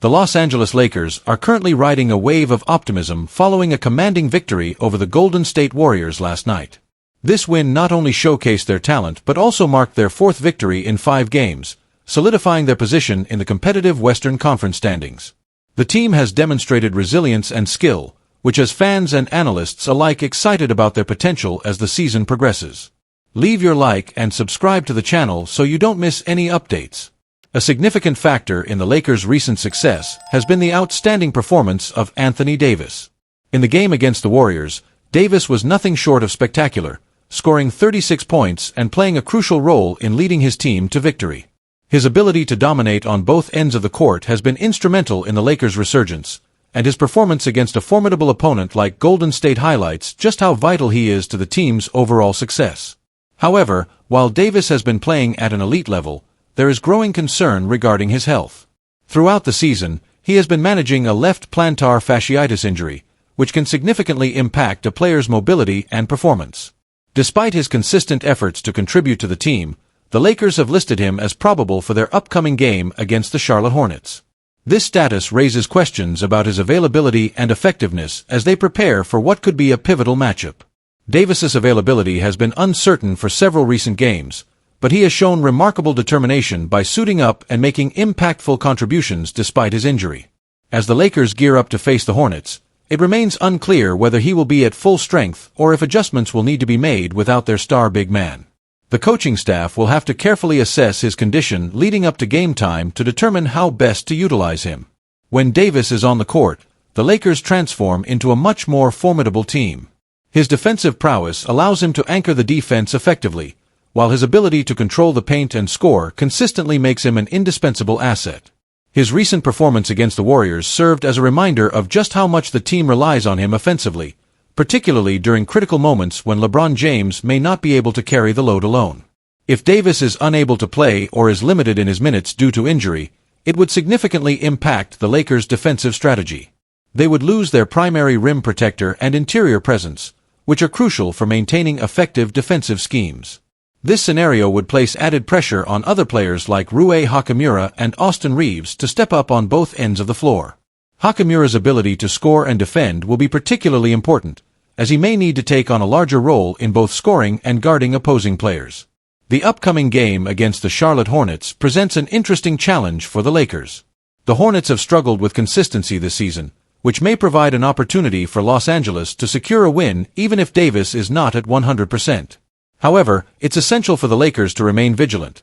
The Los Angeles Lakers are currently riding a wave of optimism following a commanding victory over the Golden State Warriors last night. This win not only showcased their talent but also marked their fourth victory in 5 games, solidifying their position in the competitive Western Conference standings. The team has demonstrated resilience and skill, which has fans and analysts alike excited about their potential as the season progresses. Leave your like and subscribe to the channel so you don't miss any updates. A significant factor in the Lakers' recent success has been the outstanding performance of Anthony Davis. In the game against the Warriors, Davis was nothing short of spectacular, scoring 36 points and playing a crucial role in leading his team to victory. His ability to dominate on both ends of the court has been instrumental in the Lakers' resurgence, and his performance against a formidable opponent like Golden State highlights just how vital he is to the team's overall success. However, while Davis has been playing at an elite level, there is growing concern regarding his health. Throughout the season, he has been managing a left plantar fasciitis injury, which can significantly impact a player's mobility and performance. Despite his consistent efforts to contribute to the team, the Lakers have listed him as probable for their upcoming game against the Charlotte Hornets. This status raises questions about his availability and effectiveness as they prepare for what could be a pivotal matchup. Davis's availability has been uncertain for several recent games, but he has shown remarkable determination by suiting up and making impactful contributions despite his injury. As the Lakers gear up to face the Hornets, it remains unclear whether he will be at full strength or if adjustments will need to be made without their star big man. The coaching staff will have to carefully assess his condition leading up to game time to determine how best to utilize him. When Davis is on the court, the Lakers transform into a much more formidable team. His defensive prowess allows him to anchor the defense effectively, while his ability to control the paint and score consistently makes him an indispensable asset. His recent performance against the Warriors served as a reminder of just how much the team relies on him offensively, particularly during critical moments when LeBron James may not be able to carry the load alone. If Davis is unable to play or is limited in his minutes due to injury, it would significantly impact the Lakers' defensive strategy. They would lose their primary rim protector and interior presence, which are crucial for maintaining effective defensive schemes. This scenario would place added pressure on other players like Rui Hachimura and Austin Reeves to step up on both ends of the floor. Hachimura's ability to score and defend will be particularly important, as he may need to take on a larger role in both scoring and guarding opposing players. The upcoming game against the Charlotte Hornets presents an interesting challenge for the Lakers. The Hornets have struggled with consistency this season, which may provide an opportunity for Los Angeles to secure a win even if Davis is not at 100%. However, it's essential for the Lakers to remain vigilant.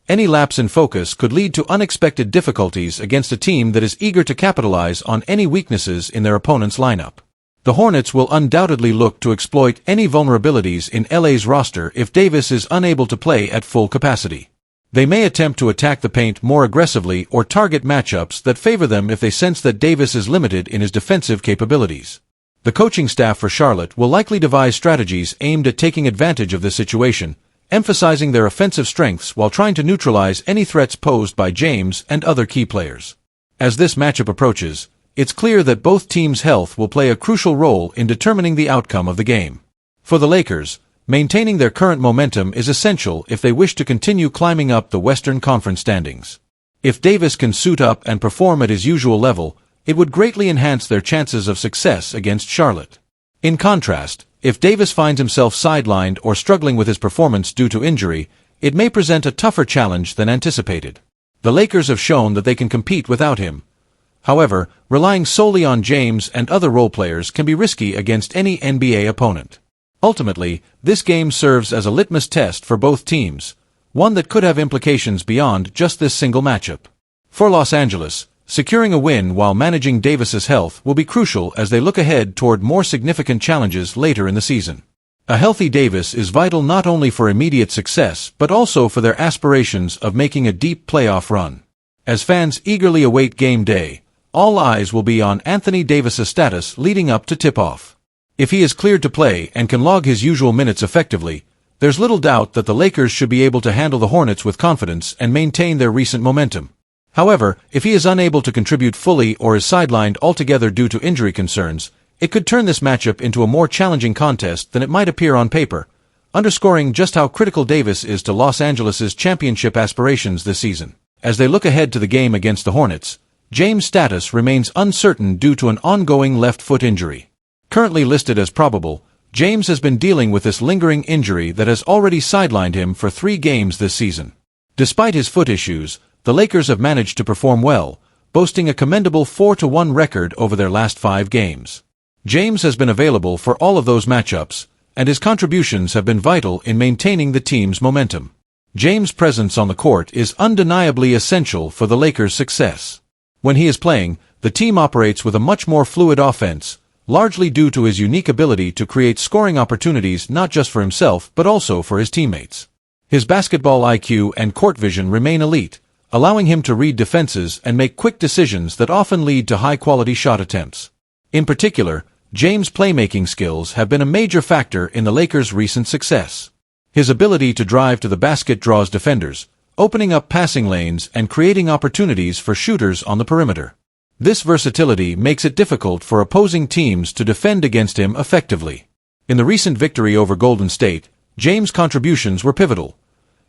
Any lapse in focus could lead to unexpected difficulties against a team that is eager to capitalize on any weaknesses in their opponent's lineup. The Hornets will undoubtedly look to exploit any vulnerabilities in LA's roster if Davis is unable to play at full capacity. They may attempt to attack the paint more aggressively or target matchups that favor them if they sense that Davis is limited in his defensive capabilities. The coaching staff for Charlotte will likely devise strategies aimed at taking advantage of this situation, emphasizing their offensive strengths while trying to neutralize any threats posed by James and other key players. As this matchup approaches, it's clear that both teams' health will play a crucial role in determining the outcome of the game. For the Lakers, maintaining their current momentum is essential if they wish to continue climbing up the Western Conference standings. If Davis can suit up and perform at his usual level, it would greatly enhance their chances of success against Charlotte. In contrast, if Davis finds himself sidelined or struggling with his performance due to injury, it may present a tougher challenge than anticipated. The Lakers have shown that they can compete without him. However, relying solely on James and other role players can be risky against any NBA opponent. Ultimately, this game serves as a litmus test for both teams, one that could have implications beyond just this single matchup. For Los Angeles, securing a win while managing Davis's health will be crucial as they look ahead toward more significant challenges later in the season. A healthy Davis is vital not only for immediate success but also for their aspirations of making a deep playoff run. As fans eagerly await game day, all eyes will be on Anthony Davis's status leading up to tip-off. If he is cleared to play and can log his usual minutes effectively, there's little doubt that the Lakers should be able to handle the Hornets with confidence and maintain their recent momentum. However, if he is unable to contribute fully or is sidelined altogether due to injury concerns, it could turn this matchup into a more challenging contest than it might appear on paper, underscoring just how critical Davis is to Los Angeles' championship aspirations this season. As they look ahead to the game against the Hornets, James' status remains uncertain due to an ongoing left foot injury. Currently listed as probable, James has been dealing with this lingering injury that has already sidelined him for 3 games this season. Despite his foot issues, the Lakers have managed to perform well, boasting a commendable 4-1 record over their last 5 games. James has been available for all of those matchups, and his contributions have been vital in maintaining the team's momentum. James' presence on the court is undeniably essential for the Lakers' success. When he is playing, the team operates with a much more fluid offense, largely due to his unique ability to create scoring opportunities not just for himself but also for his teammates. His basketball IQ and court vision remain elite, allowing him to read defenses and make quick decisions that often lead to high-quality shot attempts. In particular, James' playmaking skills have been a major factor in the Lakers' recent success. His ability to drive to the basket draws defenders, opening up passing lanes and creating opportunities for shooters on the perimeter. This versatility makes it difficult for opposing teams to defend against him effectively. In the recent victory over Golden State, James' contributions were pivotal.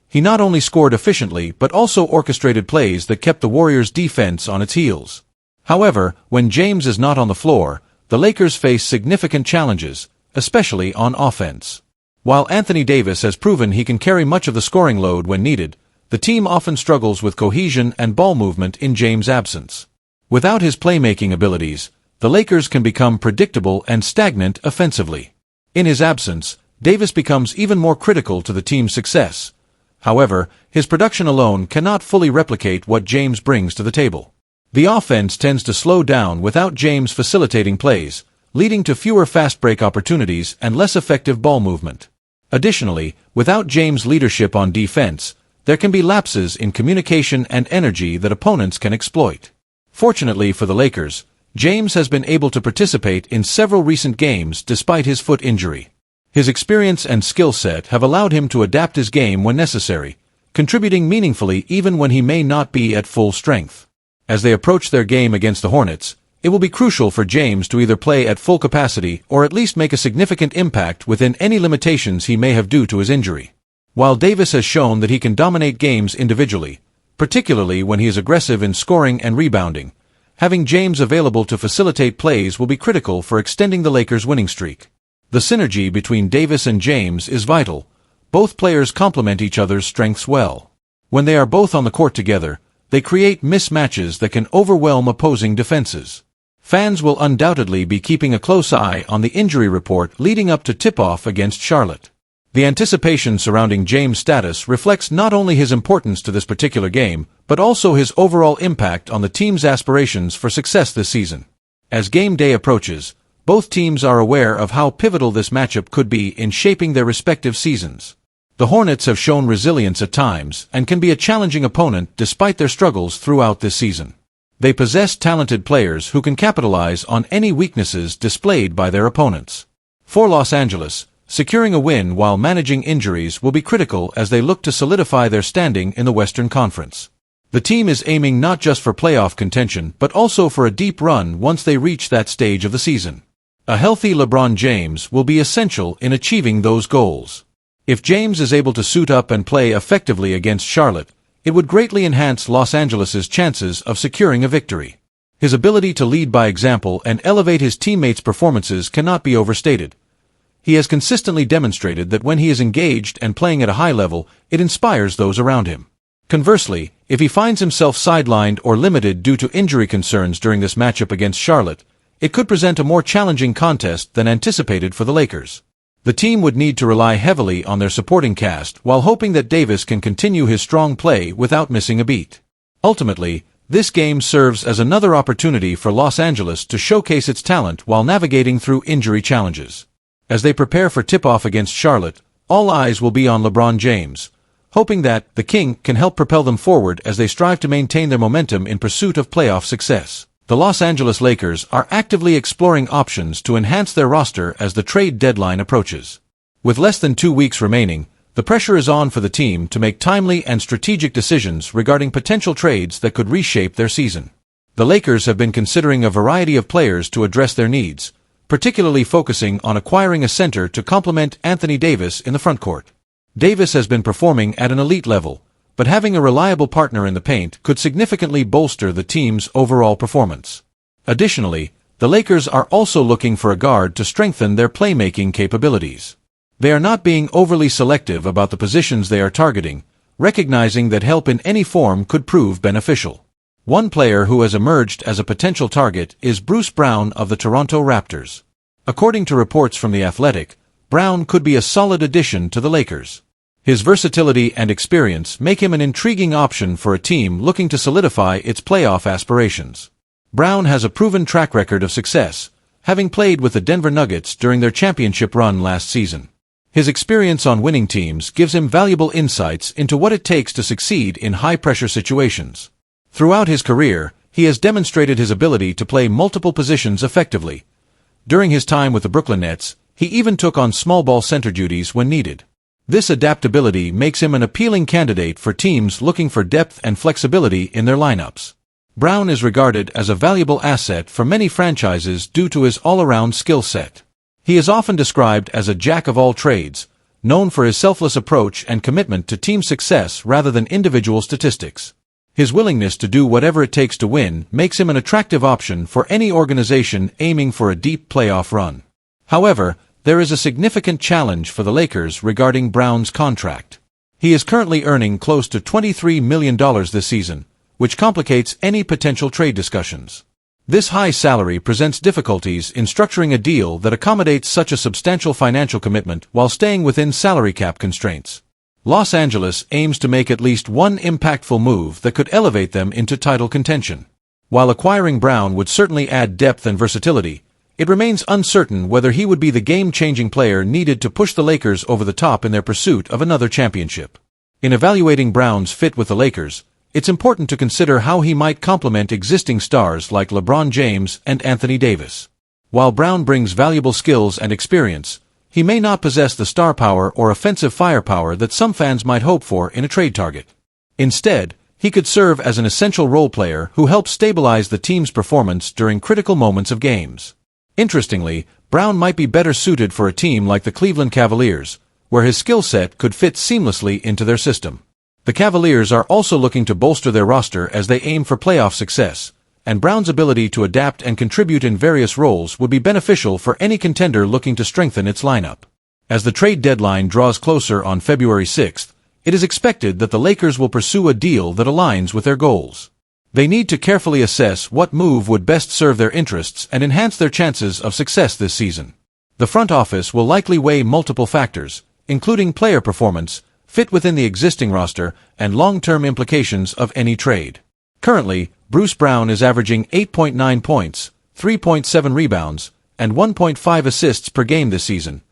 He not only scored efficiently but also orchestrated plays that kept the Warriors' defense on its heels. However, when James is not on the floor, the Lakers face significant challenges, especially on offense. While Anthony Davis has proven he can carry much of the scoring load when needed, the team often struggles with cohesion and ball movement in James' absence. Without his playmaking abilities, the Lakers can become predictable and stagnant offensively. In his absence, Davis becomes even more critical to the team's success. However, his production alone cannot fully replicate what James brings to the table. The offense tends to slow down without James facilitating plays, leading to fewer fast break opportunities and less effective ball movement. Additionally, without James' leadership on defense, there can be lapses in communication and energy that opponents can exploit. Fortunately for the Lakers, James has been able to participate in several recent games despite his foot injury. His experience and skill set have allowed him to adapt his game when necessary, contributing meaningfully even when he may not be at full strength. As they approach their game against the Hornets, it will be crucial for James to either play at full capacity or at least make a significant impact within any limitations he may have due to his injury. While Davis has shown that he can dominate games individually, particularly when he is aggressive in scoring and rebounding, having James available to facilitate plays will be critical for extending the Lakers' winning streak. The synergy between Davis and James is vital. Both players complement each other's strengths well. When they are both on the court together, they create mismatches that can overwhelm opposing defenses. Fans will undoubtedly be keeping a close eye on the injury report leading up to tip-off against Charlotte. The anticipation surrounding James' status reflects not only his importance to this particular game, but also his overall impact on the team's aspirations for success this season. As game day approaches, both teams are aware of how pivotal this matchup could be in shaping their respective seasons. The Hornets have shown resilience at times and can be a challenging opponent despite their struggles throughout this season. They possess talented players who can capitalize on any weaknesses displayed by their opponents. For Los Angeles, securing a win while managing injuries will be critical as they look to solidify their standing in the Western Conference. The team is aiming not just for playoff contention but also for a deep run once they reach that stage of the season. A healthy LeBron James will be essential in achieving those goals. If James is able to suit up and play effectively against Charlotte, it would greatly enhance Los Angeles' chances of securing a victory. His ability to lead by example and elevate his teammates' performances cannot be overstated. He has consistently demonstrated that when he is engaged and playing at a high level, it inspires those around him. Conversely, if he finds himself sidelined or limited due to injury concerns during this matchup against Charlotte, it could present a more challenging contest than anticipated for the Lakers. The team would need to rely heavily on their supporting cast while hoping that Davis can continue his strong play without missing a beat. Ultimately, this game serves as another opportunity for Los Angeles to showcase its talent while navigating through injury challenges. As they prepare for tip-off against Charlotte, all eyes will be on LeBron James, hoping that the King can help propel them forward as they strive to maintain their momentum in pursuit of playoff success. The Los Angeles Lakers are actively exploring options to enhance their roster as the trade deadline approaches. With less than 2 weeks remaining, the pressure is on for the team to make timely and strategic decisions regarding potential trades that could reshape their season. The Lakers have been considering a variety of players to address their needs, particularly focusing on acquiring a center to complement Anthony Davis in the frontcourt. Davis has been performing at an elite level, but having a reliable partner in the paint could significantly bolster the team's overall performance. Additionally, the Lakers are also looking for a guard to strengthen their playmaking capabilities. They are not being overly selective about the positions they are targeting, recognizing that help in any form could prove beneficial. One player who has emerged as a potential target is Bruce Brown of the Toronto Raptors. According to reports from The Athletic, Brown could be a solid addition to the Lakers. His versatility and experience make him an intriguing option for a team looking to solidify its playoff aspirations. Brown has a proven track record of success, having played with the Denver Nuggets during their championship run last season. His experience on winning teams gives him valuable insights into what it takes to succeed in high-pressure situations. Throughout his career, he has demonstrated his ability to play multiple positions effectively. During his time with the Brooklyn Nets, he even took on small ball center duties when needed. This adaptability makes him an appealing candidate for teams looking for depth and flexibility in their lineups. Brown is regarded as a valuable asset for many franchises due to his all-around skill set. He is often described as a jack of all trades, known for his selfless approach and commitment to team success rather than individual statistics. His willingness to do whatever it takes to win makes him an attractive option for any organization aiming for a deep playoff run. However, there is a significant challenge for the Lakers regarding Brown's contract. He is currently earning close to $23 million this season, which complicates any potential trade discussions. This high salary presents difficulties in structuring a deal that accommodates such a substantial financial commitment while staying within salary cap constraints. Los Angeles aims to make at least one impactful move that could elevate them into title contention. While acquiring Brown would certainly add depth and versatility, it remains uncertain whether he would be the game-changing player needed to push the Lakers over the top in their pursuit of another championship. In evaluating Brown's fit with the Lakers, it's important to consider how he might complement existing stars like LeBron James and Anthony Davis. While Brown brings valuable skills and experience, he may not possess the star power or offensive firepower that some fans might hope for in a trade target. Instead, he could serve as an essential role player who helps stabilize the team's performance during critical moments of games. Interestingly, Brown might be better suited for a team like the Cleveland Cavaliers, where his skill set could fit seamlessly into their system. The Cavaliers are also looking to bolster their roster as they aim for playoff success, and Brown's ability to adapt and contribute in various roles would be beneficial for any contender looking to strengthen its lineup. As the trade deadline draws closer on February 6th, it is expected that the Lakers will pursue a deal that aligns with their goals. They need to carefully assess what move would best serve their interests and enhance their chances of success this season. The front office will likely weigh multiple factors, including player performance, fit within the existing roster, and long-term implications of any trade. Currently, Bruce Brown is averaging 8.9 points, 3.7 rebounds, and 1.5 assists per game this season,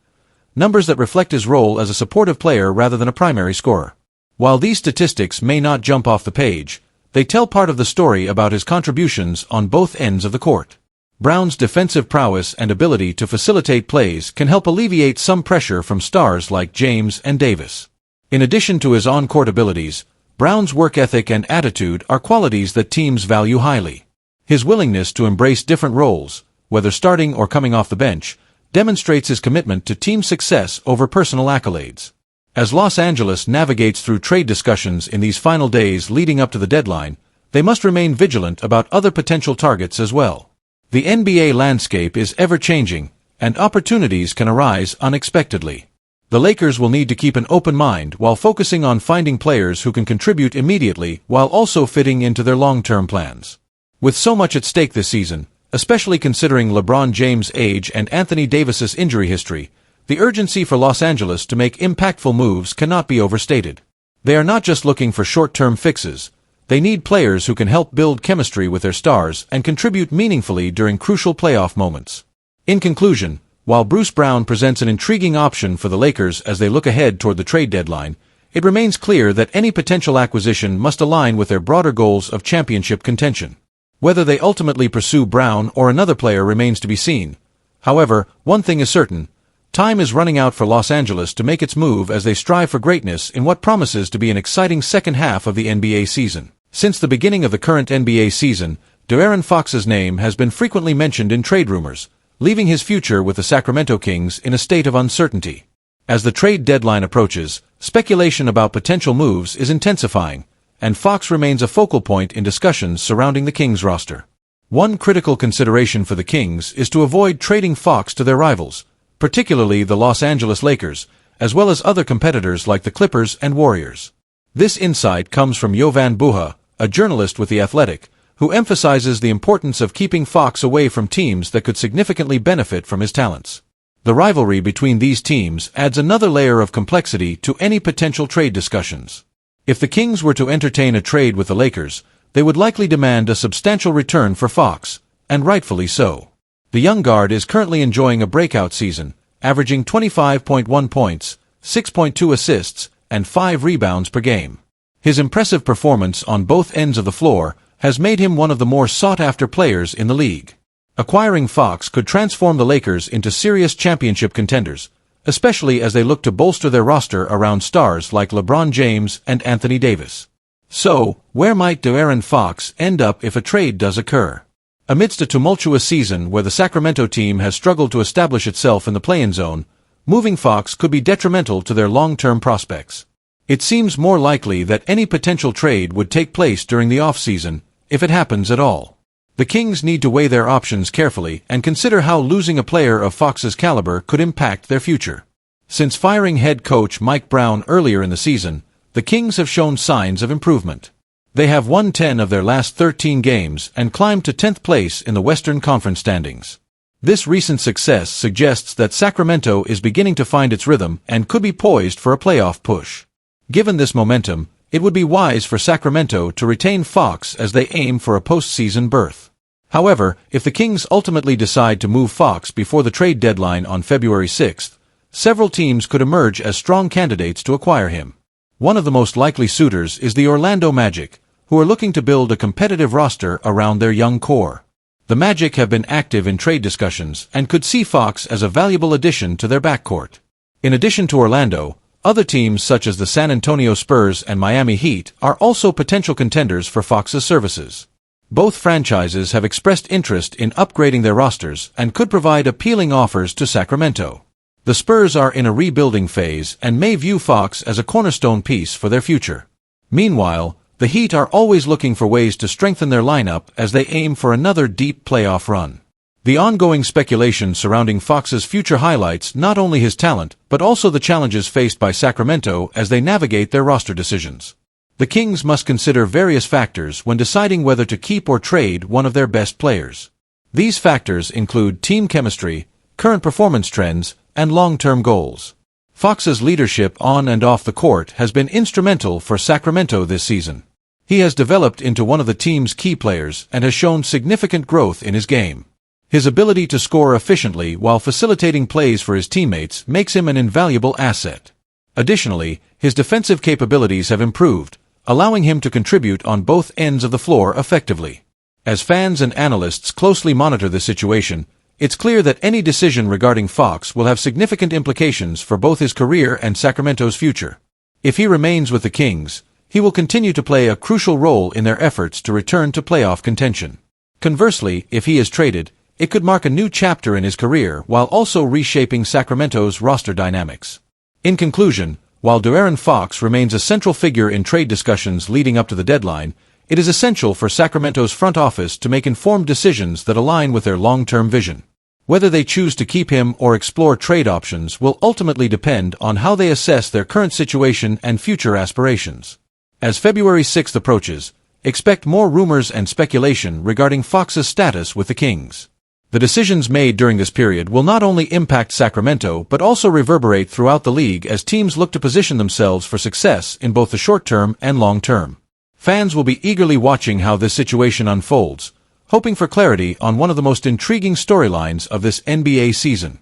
numbers that reflect his role as a supportive player rather than a primary scorer. While these statistics may not jump off the page, they tell part of the story about his contributions on both ends of the court. Brown's defensive prowess and ability to facilitate plays can help alleviate some pressure from stars like James and Davis. In addition to his on-court abilities, Brown's work ethic and attitude are qualities that teams value highly. His willingness to embrace different roles, whether starting or coming off the bench, demonstrates his commitment to team success over personal accolades. As Los Angeles navigates through trade discussions in these final days leading up to the deadline, they must remain vigilant about other potential targets as well. The NBA landscape is ever-changing, and opportunities can arise unexpectedly. The Lakers will need to keep an open mind while focusing on finding players who can contribute immediately while also fitting into their long-term plans. With so much at stake this season, especially considering LeBron James' age and Anthony Davis's injury history, the urgency for Los Angeles to make impactful moves cannot be overstated. They are not just looking for short-term fixes. They need players who can help build chemistry with their stars and contribute meaningfully during crucial playoff moments. In conclusion, while Bruce Brown presents an intriguing option for the Lakers as they look ahead toward the trade deadline, it remains clear that any potential acquisition must align with their broader goals of championship contention. Whether they ultimately pursue Brown or another player remains to be seen. However, one thing is certain: time is running out for Los Angeles to make its move as they strive for greatness in what promises to be an exciting second half of the NBA season. Since the beginning of the current NBA season, De'Aaron Fox's name has been frequently mentioned in trade rumors, leaving his future with the Sacramento Kings in a state of uncertainty. As the trade deadline approaches, Speculation about potential moves is intensifying, and Fox remains a focal point in discussions surrounding the Kings roster. One critical consideration for the Kings is to avoid trading Fox to their rivals, particularly the Los Angeles Lakers, as well as other competitors like the Clippers and Warriors. This insight comes from Jovan Buha, a journalist with The Athletic, who emphasizes the importance of keeping Fox away from teams that could significantly benefit from his talents. The rivalry between these teams adds another layer of complexity to any potential trade discussions. If the Kings were to entertain a trade with the Lakers, they would likely demand a substantial return for Fox, and rightfully so. The young guard is currently enjoying a breakout season, averaging 25.1 points, 6.2 assists, and 5 rebounds per game. His impressive performance on both ends of the floor has made him one of the more sought-after players in the league. Acquiring Fox could transform the Lakers into serious championship contenders, especially as they look to bolster their roster around stars like LeBron James and Anthony Davis. So, where might De'Aaron Fox end up if a trade does occur? Amidst a tumultuous season where the Sacramento team has struggled to establish itself in the play-in zone, moving Fox could be detrimental to their long-term prospects. It seems more likely that any potential trade would take place during the off-season, if it happens at all. The Kings need to weigh their options carefully and consider how losing a player of Fox's caliber could impact their future. Since firing head coach Mike Brown earlier in the season, the Kings have shown signs of improvement. They have won 10 of their last 13 games and climbed to 10th place in the Western Conference standings. This recent success suggests that Sacramento is beginning to find its rhythm and could be poised for a playoff push. Given this momentum, it would be wise for Sacramento to retain Fox as they aim for a postseason berth. However, if the Kings ultimately decide to move Fox before the trade deadline on February 6th, several teams could emerge as strong candidates to acquire him. One of the most likely suitors is the Orlando Magic, who are looking to build a competitive roster around their young core. The Magic have been active in trade discussions and could see Fox as a valuable addition to their backcourt. In addition to Orlando, other teams such as the San Antonio Spurs and Miami Heat are also potential contenders for Fox's services. Both franchises have expressed interest in upgrading their rosters and could provide appealing offers to Sacramento. The Spurs are in a rebuilding phase and may view Fox as a cornerstone piece for their future. Meanwhile, the Heat are always looking for ways to strengthen their lineup as they aim for another deep playoff run. The ongoing speculation surrounding Fox's future highlights not only his talent, but also the challenges faced by Sacramento as they navigate their roster decisions. The Kings must consider various factors when deciding whether to keep or trade one of their best players. These factors include team chemistry, current performance trends, and long-term goals. Fox's leadership on and off the court has been instrumental for Sacramento this season. He has developed into one of the team's key players and has shown significant growth in his game. His ability to score efficiently while facilitating plays for his teammates makes him an invaluable asset. Additionally, his defensive capabilities have improved, allowing him to contribute on both ends of the floor effectively. As fans and analysts closely monitor the situation, it's clear that any decision regarding Fox will have significant implications for both his career and Sacramento's future. If he remains with the Kings, he will continue to play a crucial role in their efforts to return to playoff contention. Conversely, if he is traded, it could mark a new chapter in his career while also reshaping Sacramento's roster dynamics. In conclusion, while De'Aaron Fox remains a central figure in trade discussions leading up to the deadline, it is essential for Sacramento's front office to make informed decisions that align with their long-term vision. Whether they choose to keep him or explore trade options will ultimately depend on how they assess their current situation and future aspirations. As February 6th approaches, expect more rumors and speculation regarding Fox's status with the Kings. The decisions made during this period will not only impact Sacramento but also reverberate throughout the league as teams look to position themselves for success in both the short term and long term. Fans will be eagerly watching how this situation unfolds, hoping for clarity on one of the most intriguing storylines of this NBA season.